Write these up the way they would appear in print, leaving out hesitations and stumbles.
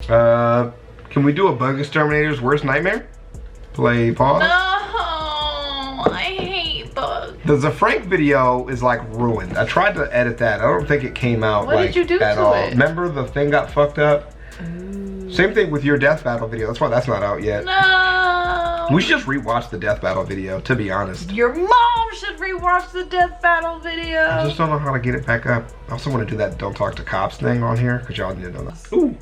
Can we do a Bug Exterminator's Worst Nightmare? Play pause. No, I hate bugs. The Frank video is like ruined. I tried to edit that. I don't think it came out What like did you do at to all. it? Remember the thing got fucked up? Ooh. Same thing with your Death Battle video. That's why that's not out yet. No. We should just rewatch the Death Battle video, to be honest. Your mom should rewatch the Death Battle video. I just don't know how to get it back up. I also want to do that Don't Talk to Cops thing on here, because y'all need to know that. Ooh,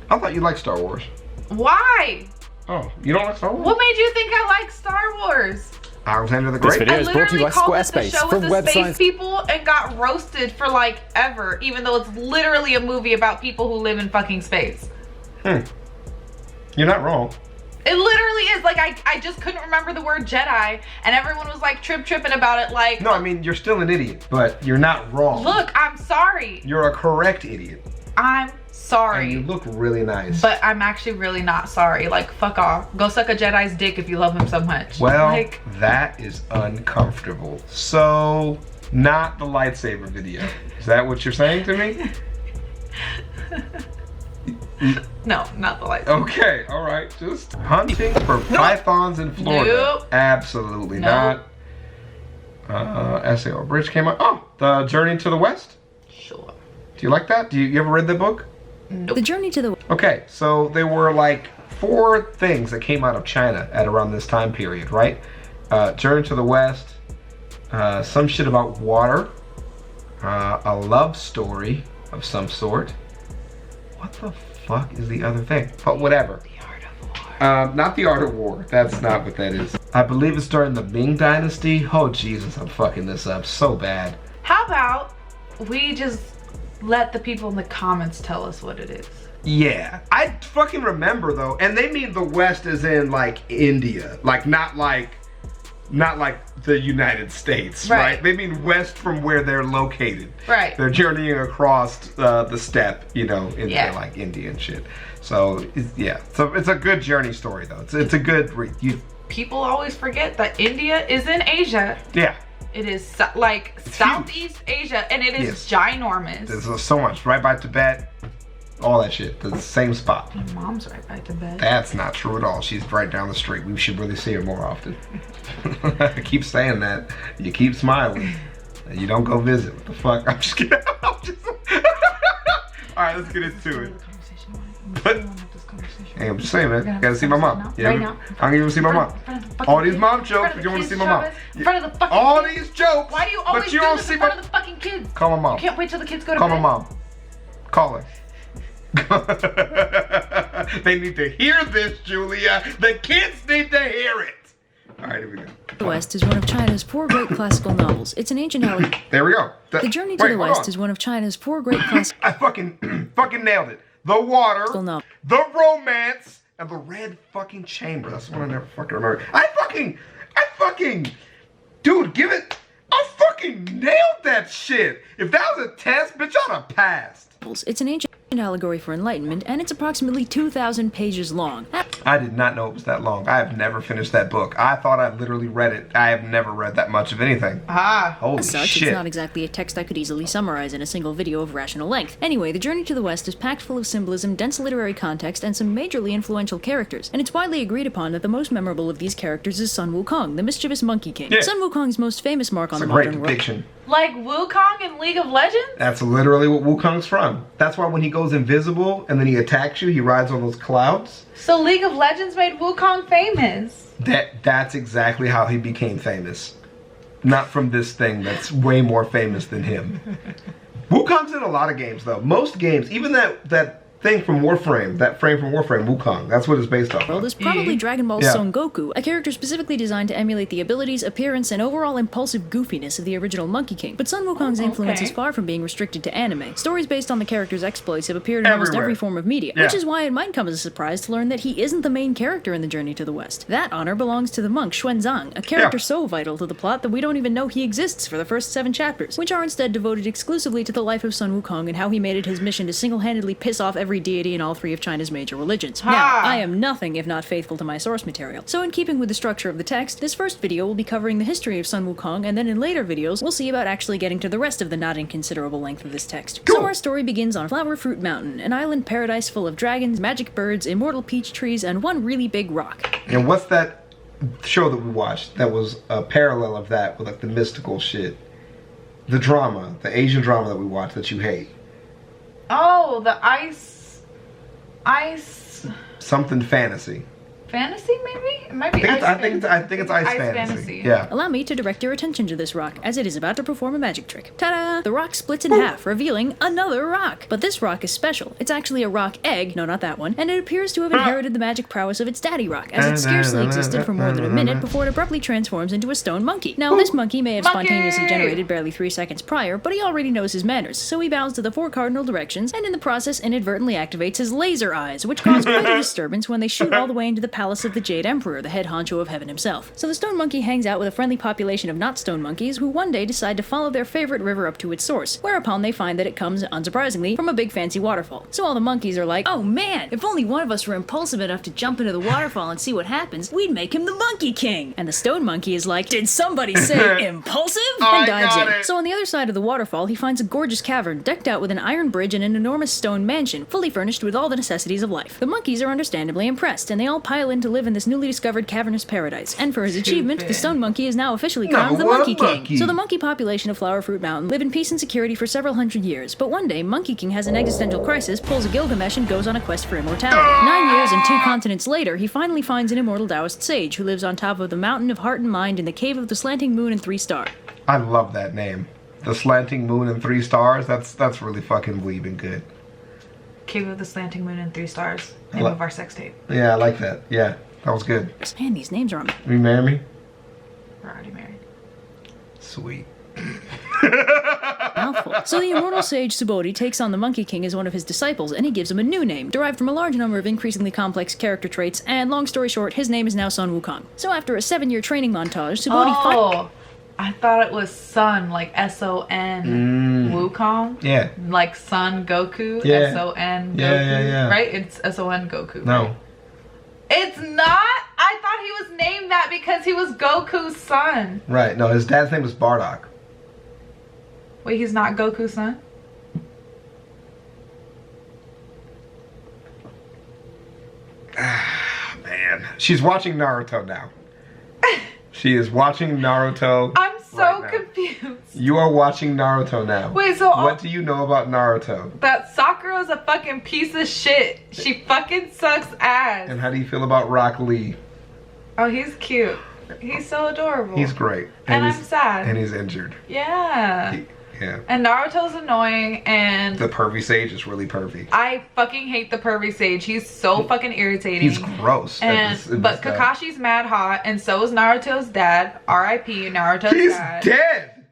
I thought you liked Star Wars. Why? Oh, you don't like Star Wars? What made you think I like Star Wars? Alexander the This Great? video is brought to you by SquareSpace. SquareSpace Show from with the space websites. people and got roasted for like ever, even though it's literally a movie about people who live in fucking space. You're not wrong. It literally is. Like, I just couldn't remember the word Jedi, and everyone was like tripping about it. Like, No, I mean, you're still an idiot, but you're not wrong. look, I'm sorry. You're a correct idiot. I'm And sorry. you look really nice. But I'm actually really not sorry. Like, fuck off. Go suck a Jedi's dick if you love him so much. Well, like, that is uncomfortable. So, not the lightsaber video. Is that what you're saying to me? no, not the light. Okay, all right. Just hunting for pythons in Florida. Nope. Absolutely Nope. not. SAO Bridge came out. Oh, The Journey to the West. Sure. Do you like that? You ever read the book? Nope. The Journey to the Okay, so there were like 4 things that came out of China at around this time period, right? Journey to the West, some shit about water, a love story of some sort. What the fuck is the other thing? But whatever. The Art of War. Not the Art of War. That's not what that is. I believe it's during the Ming Dynasty. Oh Jesus, I'm fucking this up so bad. How about we just let the people in the comments tell us what it is? Yeah, I fucking remember though, and they mean the West is in like India, like not like the United States, right? They mean west from where they're located. Right. They're journeying across the steppe, you know, into like India and shit. So yeah, so it's a good journey story though. It's a good read. People always forget that India is in Asia. Yeah. It is like Southeast Asia, and it is ginormous. There's so much right by Tibet, all that shit. The same spot. My mom's right by Tibet. That's not true at all. She's right down the street. We should really see her more often. I keep saying that. You keep smiling. And you don't go visit. What the fuck? I'm just kidding. Alright, let's get into it. But, hey, I'm just saying, man. You gotta see my mom. Yeah, right now. I'm gonna see my mom. All these mom jokes, but you wanna see my mom. In front of the fucking All kids. these jokes, Why do you always but you do don't this see in front my... of the fucking kids? Call my mom. You can't wait till the kids go to Call bed. my mom. Call her. They need to hear this, Julia. The kids need to hear it. All right, here we go. West is one of China's 4 great classical novels. It's an ancient allegory. There we go. The Journey to the West is one of China's 4 great classical I fucking nailed it. The water, novels. the romance, and the red fucking chamber. That's the one I never fucking remember. I fucking, dude, give it. I fucking nailed that shit. If that was a test, bitch, I'd have passed. It's an ancient allegory for enlightenment, and it's approximately 2,000 pages long. I did not know it was that long. I have never finished that book. I thought I literally read it. I have never read that much of anything. Holy As such, shit. it's not exactly a text I could easily summarize in a single video of rational length. Anyway, The Journey to the West is packed full of symbolism, dense literary context, and some majorly influential characters. And it's widely agreed upon that the most memorable of these characters is Sun Wukong, the mischievous Monkey King. Yeah. Sun Wukong's most famous mark on It's a the great modern world. depiction. Like Wukong in League of Legends? That's literally what Wukong's from. That's why when he goes invisible and then he attacks you, he rides on those clouds. So League of Legends made Wukong famous. That's exactly how he became famous. Not from this thing that's way more famous than him. Wukong's in a lot of games though. Most games, even that thing from Warframe, that frame from Warframe, Wukong, that's what it's based off World of. is probably Dragon Ball Yeah. Son Goku, a character specifically designed to emulate the abilities, appearance, and overall impulsive goofiness of the original Monkey King. But Sun Wukong's influence is far from being restricted to anime. Stories based on the character's exploits have appeared in almost Everywhere. every form of media, which is why it might come as a surprise to learn that he isn't the main character in The Journey to the West. That honor belongs to the monk Xuanzang, a character so vital to the plot that we don't even know he exists for the first 7 chapters, which are instead devoted exclusively to the life of Sun Wukong and how he made it his mission to single-handedly piss off every every deity in all three of China's major religions. Ha! Now, I am nothing if not faithful to my source material. So in keeping with the structure of the text, this first video will be covering the history of Sun Wukong, and then in later videos, we'll see about actually getting to the rest of the not inconsiderable length of this text. Cool. So our story begins on Flower Fruit Mountain, an island paradise full of dragons, magic birds, immortal peach trees, and one really big rock. And what's that show that we watched that was a parallel of that with like the mystical shit? The drama, the Asian drama that we watched that you hate. Oh, the ice Something fantasy. fantasy, maybe? It might be I think it's ice fantasy. Yeah. Allow me to direct your attention to this rock, as it is about to perform a magic trick. Ta-da! The rock splits in half, revealing another rock. But this rock is special. It's actually a rock egg, no, not that one, and it appears to have inherited the magic prowess of its daddy rock, as it scarcely existed for more than a minute before it abruptly transforms into a stone monkey. Now, this monkey may have spontaneously generated barely 3 seconds prior, but he already knows his manners, so he bows to the 4 cardinal directions, and in the process inadvertently activates his laser eyes, which cause quite a disturbance when they shoot all the way into the palace of the Jade Emperor, the head honcho of heaven himself. So the stone monkey hangs out with a friendly population of not stone monkeys who one day decide to follow their favorite river up to its source, whereupon they find that it comes, unsurprisingly, from a big fancy waterfall. So all the monkeys are like, oh man, if only one of us were impulsive enough to jump into the waterfall and see what happens, we'd make him the Monkey King. And the stone monkey is like, did somebody say impulsive? And dives in. So on the other side of the waterfall, he finds a gorgeous cavern decked out with an iron bridge and an enormous stone mansion, fully furnished with all the necessities of life. The monkeys are understandably impressed, and they all pile in to live in this newly discovered cavernous paradise. And for his achievement, the stone monkey is now officially crowned the Monkey King. So the monkey population of Flower Fruit Mountain live in peace and security for several hundred years, but one day Monkey King has an existential crisis, pulls a Gilgamesh, and goes on a quest for immortality. 9 years and 2 continents later, he finally finds an immortal Taoist sage who lives on top of the mountain of heart and mind in the cave of the slanting moon and 3 stars. I love that name. The Slanting Moon and 3 Stars. That's really fucking weeb and good. Cave of the Slanting Moon and 3 Stars. Name of our sex tape. Yeah, I like that. Yeah, that was good. Man, these names are on. Will you marry me? We're already married. Sweet. Mouthful. So the immortal sage Subodhi takes on the Monkey King as one of his disciples, and he gives him a new name, derived from a large number of increasingly complex character traits, and long story short, his name is now Sun Wukong. So after a 7-year training montage, Subodhi I thought it was Sun, like S-O-N Wukong. Yeah. Like Sun Goku, Yeah. S-O-N Goku. Yeah. Right? It's S-O-N Goku. No. Right? It's not? I thought he was named that because he was Goku's son. Right. No, his dad's name was Bardock. Wait, he's not Goku's son? Man. She's watching Naruto now. She is watching Naruto. I'm so right now. confused. You are watching Naruto now. Wait, so what do you know about Naruto? that Sakura's a fucking piece of shit. She fucking sucks ass. And how do you feel about Rock Lee? Oh, he's cute. He's so adorable. He's great. And he's, I'm sad. And he's injured. Yeah. Yeah. And Naruto's annoying, and The pervy sage is really pervy. I fucking hate the pervy sage. He's so fucking irritating. He's gross. But Kakashi's mad hot, and so is Naruto's dad. R.I.P. Naruto's He's dad. dead.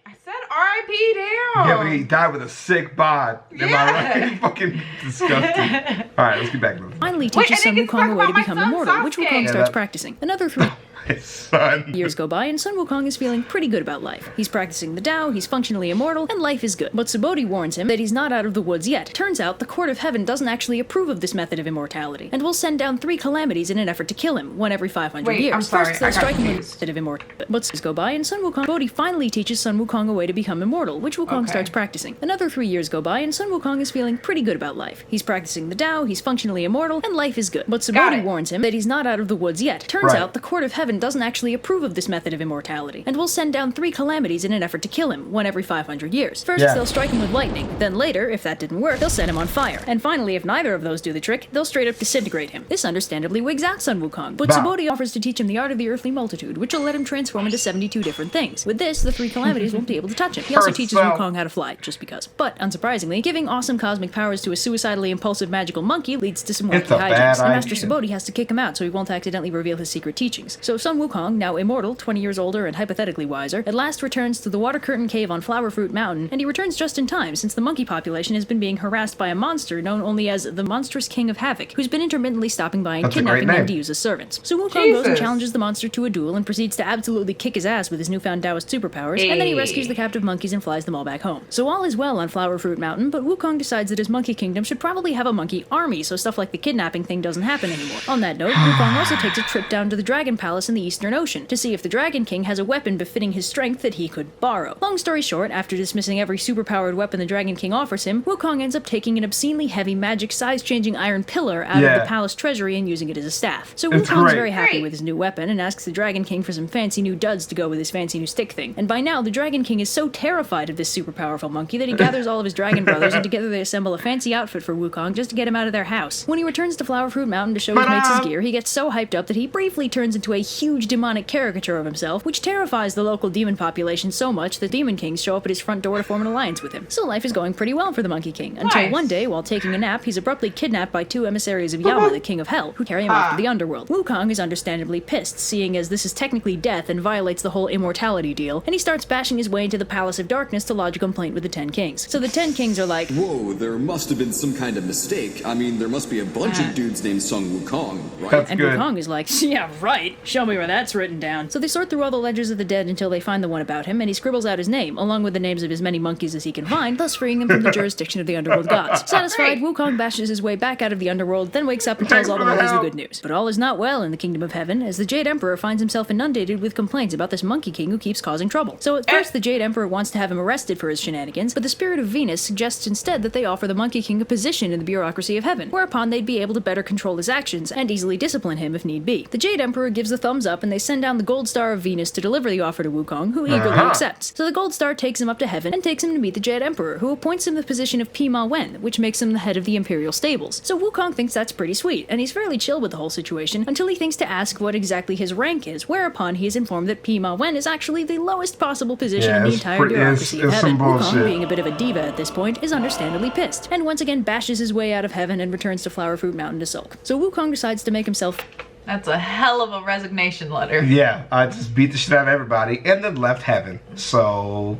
I said R.I.P. Damn. Yeah, but he died with a sick bod. Am I right? Fucking disgusting. All right, let's get back to this. finally teaches Sun Wukong a way to become immortal, which Wukong starts practicing. Another 3 His son. years go by, and Sun Wukong is feeling pretty good about life. He's practicing the Tao, he's functionally immortal, and life is good. But Subodhi warns him that he's not out of the woods yet. Turns out, the court of heaven doesn't actually approve of this method of immortality, and will send down 3 calamities in an effort to kill him, one every 500 years. I'm sorry, First, they'll I got strike him with confused. instead of immortal. But years go by, and Subodhi finally teaches Sun Wukong a way to become immortal, which Wukong starts practicing. Another 3 years go by, and Sun Wukong is feeling pretty good about life. He's practicing the Tao, he's functionally immortal, and life is good. But Subodhi warns him that he's not out of the woods yet. Turns out, the court of heaven doesn't actually approve of this method of immortality, and will send down 3 calamities in an effort to kill him, one every 500 years. First, they'll strike him with lightning. Then later, if that didn't work, they'll set him on fire. And finally, if neither of those do the trick, they'll straight up disintegrate him. This understandably wigs out Sun Wukong, but Subodhi offers to teach him the art of the earthly multitude, which will let him transform into 72 different things. With this, the 3 calamities won't be able to touch him. He also teaches Wukong how to fly, just because. But, unsurprisingly, giving awesome cosmic powers to a suicidally impulsive magical monkey leads to some wacky hijinks, and Master Subodhi has to kick him out so he won't accidentally reveal his secret teachings. So So Sun Wukong, now immortal, 20 years older and hypothetically wiser, at last returns to the Water Curtain Cave on Flower Fruit Mountain, and he returns just in time since the monkey population has been being harassed by a monster known only as the Monstrous King of Havoc, who's been intermittently stopping by and kidnapping them to use as servants. So Wukong goes and challenges the monster to a duel and proceeds to absolutely kick his ass with his newfound Taoist superpowers, and then he rescues the captive monkeys and flies them all back home. So all is well on Flower Fruit Mountain, but Wukong decides that his monkey kingdom should probably have a monkey army, so stuff like the kidnapping thing doesn't happen anymore. On that note, Wukong also takes a trip down to the Dragon Palace in the Eastern Ocean to see if the Dragon King has a weapon befitting his strength that he could borrow. Long story short, after dismissing every superpowered weapon the Dragon King offers him, Wukong ends up taking an obscenely heavy magic size-changing iron pillar out of the palace treasury and using it as a staff. So Wukong's very happy with his new weapon and asks the Dragon King for some fancy new duds to go with his fancy new stick thing. And by now, the Dragon King is so terrified of this super powerful monkey that he gathers all of his dragon brothers and together they assemble a fancy outfit for Wukong just to get him out of their house. When he returns to Flower Fruit Mountain to show his mates his gear, he gets so hyped up that he briefly turns into a huge demonic caricature of himself, which terrifies the local demon population so much that demon kings show up at his front door to form an alliance with him. So life is going pretty well for the Monkey King, until one day, while taking a nap, he's abruptly kidnapped by two emissaries of Yama, the King of Hell, who carry him off to the underworld. Wukong is understandably pissed, seeing as this is technically death and violates the whole immortality deal, and he starts bashing his way into the Palace of Darkness to lodge a complaint with the 10 Kings. So the 10 Kings are like, whoa, there must have been some kind of mistake. I mean, there must be a bunch of dudes named Sun Wukong, right? That's and good. Wukong is like, yeah, right. Show me where that's written down. So they sort through all the ledgers of the dead until they find the one about him, and he scribbles out his name, along with the names of as many monkeys as he can find, thus freeing them from the jurisdiction of the underworld gods. Satisfied, Wukong bashes his way back out of the underworld, then wakes up and tells all the monkeys the good news. But all is not well in the Kingdom of Heaven, as the Jade Emperor finds himself inundated with complaints about this Monkey King who keeps causing trouble. So at first, the Jade Emperor wants to have him arrested for his shenanigans, but the Spirit of Venus suggests instead that they offer the Monkey King a position in the bureaucracy of heaven, whereupon they'd be able to better control his actions and easily discipline him if need be. The Jade Emperor gives the thumbs up, and they send down the Gold Star of Venus to deliver the offer to Wukong, who eagerly accepts. So the Gold Star takes him up to heaven and takes him to meet the Jade Emperor, who appoints him the position of Pima Wen, which makes him the head of the Imperial Stables. So Wukong thinks that's pretty sweet, and he's fairly chill with the whole situation until he thinks to ask what exactly his rank is, whereupon he is informed that Pima Wen is actually the lowest possible position in the entire bureaucracy of heaven. Wukong, being a bit of a diva at this point, is understandably pissed, and once again bashes his way out of heaven and returns to Flower Fruit Mountain to sulk. So Wukong decides to make himself... That's a hell of a resignation letter. Yeah, I just beat the shit out of everybody and then left heaven. So...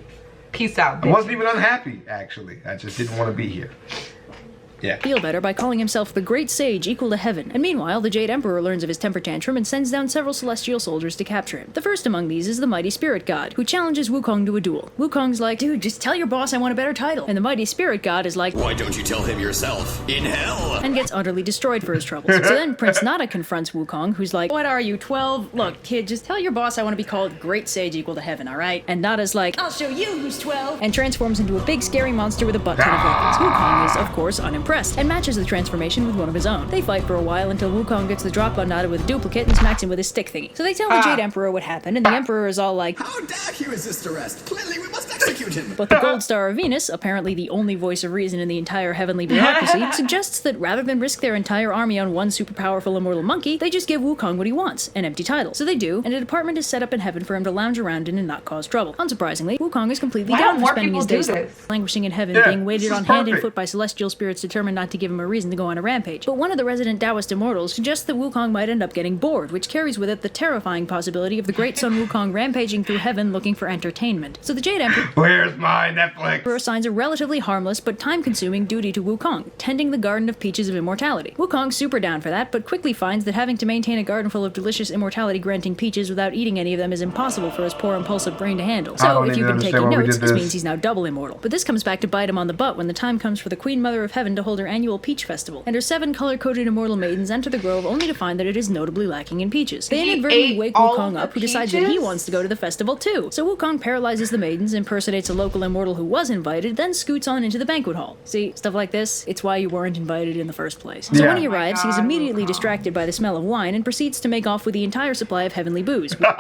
Peace out, bitch. I wasn't even unhappy, actually. I just didn't want to be here. Yeah. Feel better by calling himself the Great Sage equal to heaven, and meanwhile the Jade Emperor learns of his temper tantrum and sends down several celestial soldiers to capture him. The first among these is the Mighty Spirit God, who challenges Wukong to a duel. Wukong's like, dude, just tell your boss I want a better title. And the Mighty Spirit God is like, why don't you tell him yourself? In hell! And gets utterly destroyed for his troubles. So then Prince Nada confronts Wukong, who's like, what are you, 12? Look, kid, just tell your boss I want to be called Great Sage equal to heaven, alright? And Nada's like, I'll show you who's 12! And transforms into a big scary monster with a butt ton of weapons. Wukong is, of course, unimpressed, and matches the transformation with one of his own. They fight for a while until Wukong gets the drop on Nada with a duplicate and smacks him with his stick thingy. So they tell the Jade Emperor what happened, and the Emperor is all like, how dare he resist arrest? Clearly we must execute him! But the Gold Star of Venus, apparently the only voice of reason in the entire heavenly bureaucracy, suggests that rather than risk their entire army on one super powerful immortal monkey, they just give Wukong what he wants, an empty title. So they do, and a department is set up in heaven for him to lounge around in and not cause trouble. Unsurprisingly, Wukong is completely down for spending his days languishing in heaven, being waited on hand and foot by celestial spirits determined not to give him a reason to go on a rampage. But one of the resident Taoist immortals suggests that Wukong might end up getting bored, which carries with it the terrifying possibility of the great Sun Wukong rampaging through heaven looking for entertainment. So the Jade Emperor Where's my Netflix? assigns a relatively harmless but time-consuming duty to Wukong, tending the Garden of Peaches of Immortality. Wukong's super down for that, but quickly finds that having to maintain a garden full of delicious immortality-granting peaches without eating any of them is impossible for his poor impulsive brain to handle. So if you've been taking notes, this means he's now double immortal. But this comes back to bite him on the butt when the time comes for the Queen Mother of Heaven to hold her annual Peach Festival, and her 7 color-coded immortal maidens enter the grove only to find that it is notably lacking in peaches. They inadvertently wake Wukong up, who decides that he wants to go to the festival too. So Wukong paralyzes the maidens, impersonates a local immortal who was invited, then scoots on into the banquet hall. See, stuff like this, it's why you weren't invited in the first place. So when he arrives, he's immediately distracted by the smell of wine and proceeds to make off with the entire supply of heavenly booze. This nigga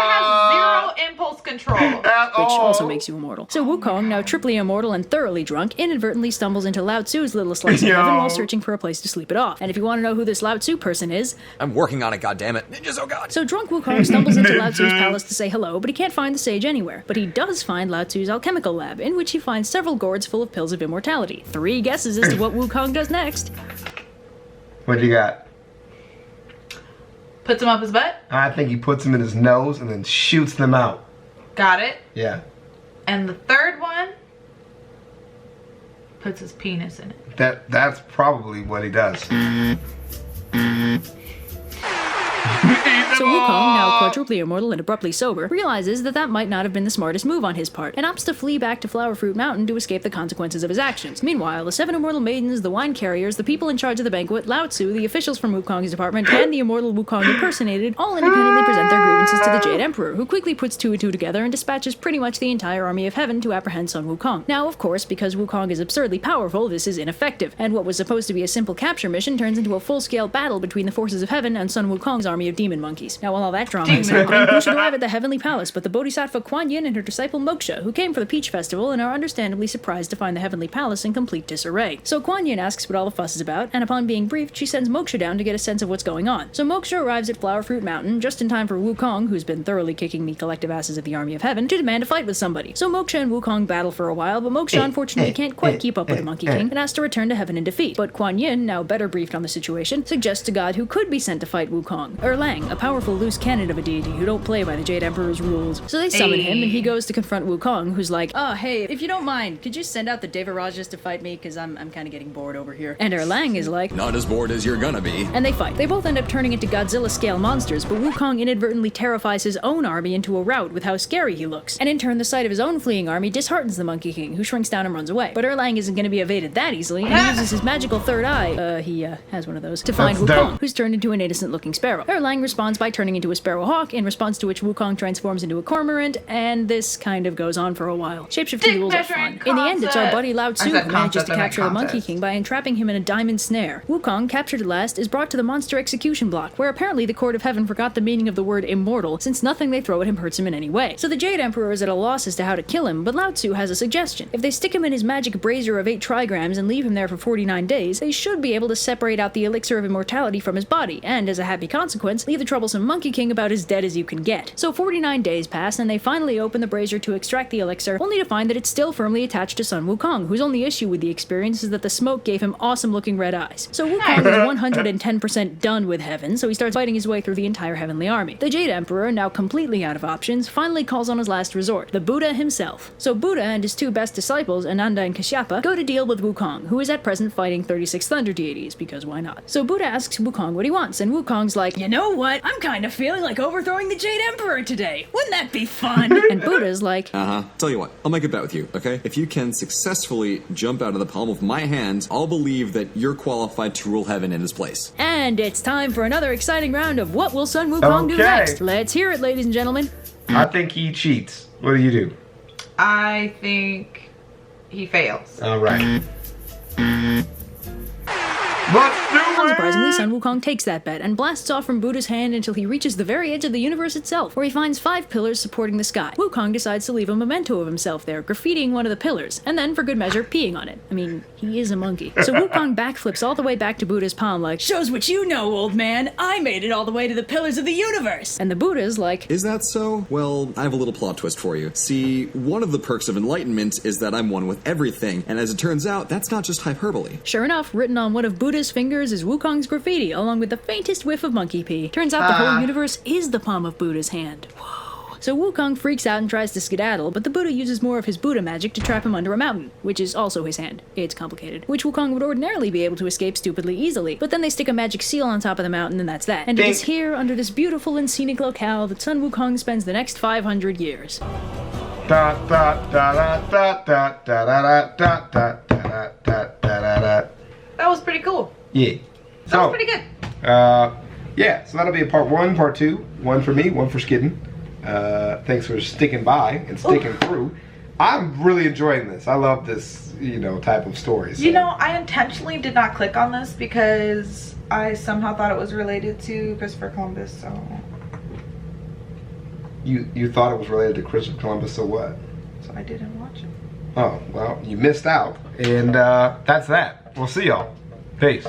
has zero impulse control. Which also makes you immortal. So Wukong, now triply immortal and thoroughly drunk, inadvertently stumbles into Lao Tzu's little slice of heaven while searching for a place to sleep it off. And if you want to know who this Lao Tzu person is... I'm working on it, goddammit. Ninjas, oh god! So drunk Wukong stumbles into Lao Tzu's palace to say hello, but he can't find the sage anywhere. But he does find Lao Tzu's alchemical lab, in which he finds several gourds full of pills of immortality. 3 guesses as to what Wukong does next. What you got? Puts them up his butt? I think he puts them in his nose and then shoots them out. Got it. Yeah. And the third one puts his penis in it. That's probably what he does. So Wukong, now quadruply immortal and abruptly sober, realizes that that might not have been the smartest move on his part, and opts to flee back to Flower Fruit Mountain to escape the consequences of his actions. Meanwhile, the 7 immortal maidens, the wine carriers, the people in charge of the banquet, Lao Tzu, the officials from Wukong's department, and the immortal Wukong impersonated all independently present their grievances to the Jade Emperor, who quickly puts 2 and 2 together and dispatches pretty much the entire army of heaven to apprehend Sun Wukong. Now, of course, because Wukong is absurdly powerful, this is ineffective, and what was supposed to be a simple capture mission turns into a full-scale battle between the forces of heaven and Sun Wukong's army of demon monkeys. Now, while all that drama is happening, who should arrive at the heavenly palace but the Bodhisattva Kuan Yin and her disciple Moksha, who came for the Peach Festival and are understandably surprised to find the heavenly palace in complete disarray. So Kuan Yin asks what all the fuss is about, and upon being briefed, she sends Moksha down to get a sense of what's going on. So Moksha arrives at Flower Fruit Mountain just in time for Wukong, who's been thoroughly kicking the collective asses of the army of heaven, to demand a fight with somebody. So Moksha and Wukong battle for a while, but Moksha unfortunately can't quite keep up with the Monkey King and has to return to heaven in defeat. But Kuan Yin, now better briefed on the situation, suggests a god who could be sent to fight Wukong, Erlang, a powerful loose cannon of a deity who don't play by the Jade Emperor's rules. So they summon him, and he goes to confront Wukong, who's like, "Oh, hey, if you don't mind, could you send out the Devarajas to fight me? Because I'm kind of getting bored over here." And Erlang is like, Not as bored as you're gonna be. and they fight. They both end up turning into Godzilla-scale monsters, but Wukong inadvertently terrifies his own army into a rout with how scary he looks. And in turn, the sight of his own fleeing army disheartens the Monkey King, who shrinks down and runs away. But Erlang isn't going to be evaded that easily, and he uses his magical third eye, he has one of those, to find That's Wukong, dope. who's turned into an innocent-looking sparrow. Erlang responds by turning into a sparrowhawk, in response to which Wukong transforms into a cormorant, and this kind of goes on for a while. Shapeshifting duels are fun. In the end, it's our buddy Lao Tzu who manages to capture the Monkey King by entrapping him in a diamond snare. Wukong, captured at last, is brought to the monster execution block, where apparently the Court of Heaven forgot the meaning of the word immortal, since nothing they throw at him hurts him in any way. So the Jade Emperor is at a loss as to how to kill him, but Lao Tzu has a suggestion. If they stick him in his magic brazier of 8 trigrams and leave him there for 49 days, they should be able to separate out the elixir of immortality from his body, and as a happy consequence, leave the troublesome Monkey King about as dead as you can get. So 49 days pass, and they finally open the brazier to extract the elixir, only to find that it's still firmly attached to Sun Wukong, whose only issue with the experience is that the smoke gave him awesome-looking red eyes. So Wukong is 110% done with heaven, so he starts fighting his way through the entire heavenly army. The Jade Emperor, now completely out of options, finally calls on his last resort, the Buddha himself. So Buddha and his 2 best disciples, Ananda and Kashyapa, go to deal with Wukong, who is at present fighting 36 thunder deities, because why not? So Buddha asks Wukong what he wants, and Wukong's like, "You know what? I'm kind of feeling like overthrowing the Jade Emperor today. Wouldn't that be fun?" And Buddha's like, Tell you what, I'll make a bet with you, okay? If you can successfully jump out of the palm of my hand, I'll believe that you're qualified to rule heaven in his place. and it's time for another exciting round of What Will Sun Wukong Do Okay. Next? Let's hear it, ladies and gentlemen. I think he cheats. What do you do? I think he fails. All right. Let's do it! Unsurprisingly, Sun Wukong takes that bet and blasts off from Buddha's hand until he reaches the very edge of the universe itself, where he finds 5 pillars supporting the sky. Wukong decides to leave a memento of himself there, graffitiing one of the pillars, and then, for good measure, peeing on it. I mean, he is a monkey. So Wukong backflips all the way back to Buddha's palm like, "Shows what you know, old man! I made it all the way to the pillars of the universe!" And the Buddha's like, Is that so? Well, I have a little plot twist for you. See, one of the perks of enlightenment is that I'm one with everything, and as it turns out, that's not just hyperbole. Sure enough, written on one of Buddha's fingers is Wukong's graffiti, along with the faintest whiff of monkey pee. Turns out the whole universe is the palm of Buddha's hand. Whoa. So Wukong freaks out and tries to skedaddle, but the Buddha uses more of his Buddha magic to trap him under a mountain, which is also his hand. It's complicated. Which Wukong would ordinarily be able to escape stupidly easily, but then they stick a magic seal on top of the mountain and that's that. And it is here, under this beautiful and scenic locale, that Sun Wukong spends the next 500 years. Da da da da da da da da da da da da da da. That was pretty cool. Yeah. That was pretty good. Yeah, so that'll be a part 1, part 2. 1 for me, 1 for Skitten. Thanks for sticking by and sticking through. I'm really enjoying this. I love this, type of story. So. I intentionally did not click on this because I somehow thought it was related to Christopher Columbus, so... You thought it was related to Christopher Columbus, so what? So I didn't watch it. Oh, well, you missed out. And that's that. We'll see y'all. Peace.